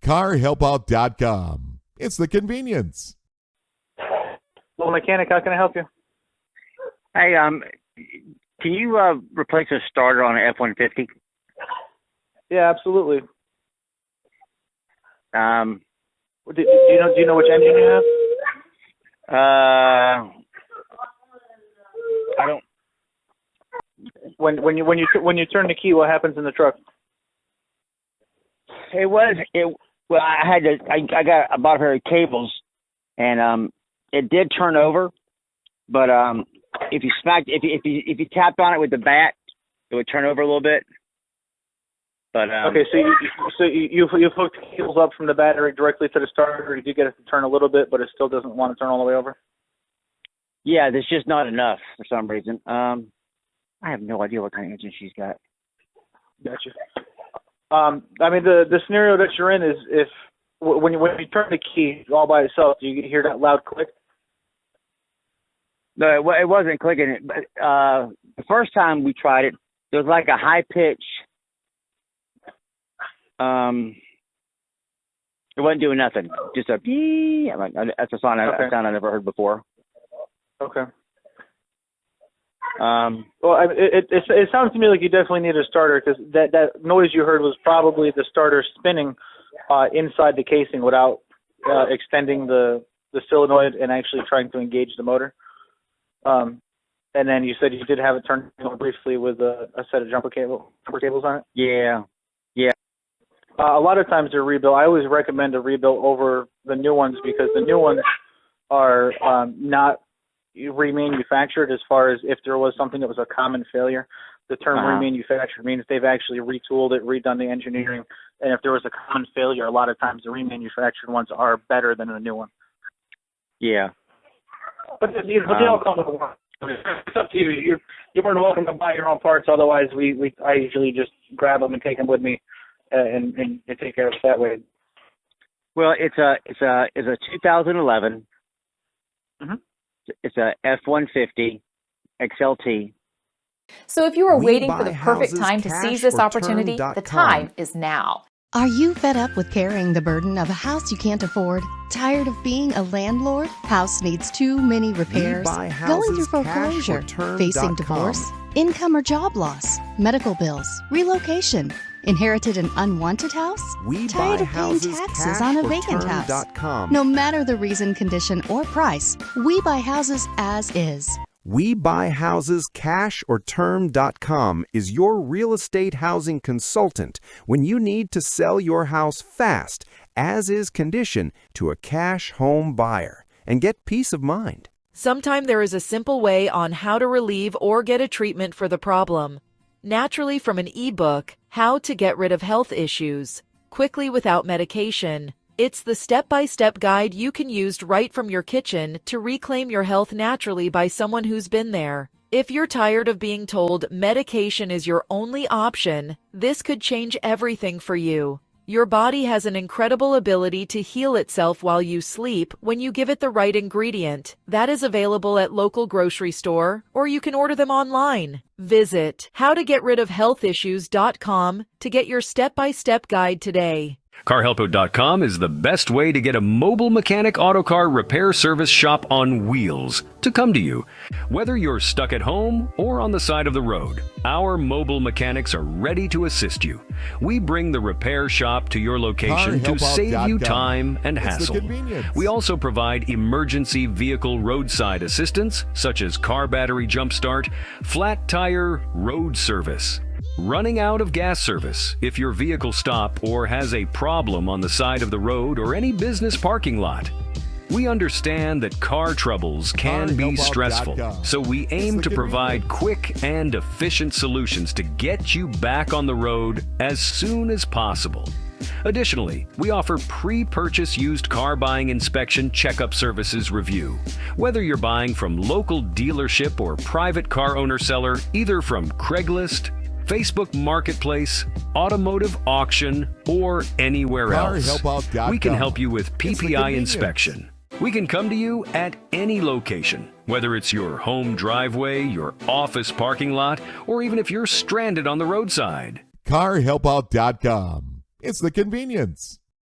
Carhelpout.com. It's the convenience. Well, mechanic, how can I help you? Hey, can you replace a starter on an F-150? Yeah, absolutely. Do Do you know which engine you have? I don't. When you turn the key, what happens in the truck? Well, I bought a pair of cables, and it did turn over, but if you tapped on it with the bat, it would turn over a little bit. But okay, so you hooked the cables up from the battery directly to the starter. You do get it to turn a little bit, but it still doesn't want to turn all the way over. Yeah, there's just not enough for some reason. I have no idea what kind of engine she's got. Gotcha. I mean, the scenario that you're in is if when you turn the key all by itself, do you hear that loud click? No, it wasn't clicking. But the first time we tried it, there was like a high pitch. It wasn't doing nothing. Just a beep. That's a sound I never heard before. Okay. Well, it sounds to me like you definitely need a starter, because that noise you heard was probably the starter spinning inside the casing without extending the solenoid and actually trying to engage the motor. And then you said you did have it turned on briefly with a set of jumper cables on it? Yeah. A lot of times they're rebuilt. I always recommend a rebuild over the new ones, because the new ones are not remanufactured. As far as if there was something that was a common failure, the term remanufactured means they've actually retooled it, redone the engineering, and if there was a common failure, a lot of times the remanufactured ones are better than the new one. Yeah. But they all come with one. It's up to you. You're more than welcome to buy your own parts. Otherwise, I usually just grab them and take them with me and take care of it that way. Well, it's a 2011. Mm-hmm. It's a F-150 XLT. So if you are waiting for the perfect time to seize this opportunity, the time is now. Are you fed up with carrying the burden of a house you can't afford? Tired of being a landlord? House needs too many repairs? Going through foreclosure? Facing divorce? Income or job loss? Medical bills? Relocation? Inherited an unwanted house? Tired of paying taxes on a vacant house? No matter the reason, condition, or price, we buy houses as is. WeBuyHousesCashOrTerm.com is your real estate housing consultant when you need to sell your house fast, as is condition, to a cash home buyer and get peace of mind. Sometime there is a simple way on how to relieve or get a treatment for the problem. Naturally from an ebook, How to Get Rid of Health Issues, Quickly Without Medication. It's the step-by-step guide you can use right from your kitchen to reclaim your health naturally by someone who's been there. If you're tired of being told medication is your only option, this could change everything for you. Your body has an incredible ability to heal itself while you sleep when you give it the right ingredient. That is available at local grocery store, or you can order them online. Visit howtogetridofhealthissues.com to get your step-by-step guide today. Carhelpout.com is the best way to get a mobile mechanic auto car repair service shop on wheels to come to you. Whether you're stuck at home or on the side of the road, our mobile mechanics are ready to assist you. We bring the repair shop to your location to save you time and hassle. We also provide emergency vehicle roadside assistance, such as car battery jump start, flat tire road service, running out of gas service if your vehicle stops or has a problem on the side of the road or any business parking lot. We understand that car troubles can be stressful, so we aim to provide quick and efficient solutions to get you back on the road as soon as possible. Additionally, we offer pre-purchase used car buying inspection checkup services review. Whether you're buying from local dealership or private car owner seller, either from Craigslist, Facebook Marketplace, automotive auction, or anywhere else, we can help you with PPI inspection. We can come to you at any location, whether it's your home driveway, your office parking lot, or even if you're stranded on the roadside. Carhelpout.com. It's the convenience.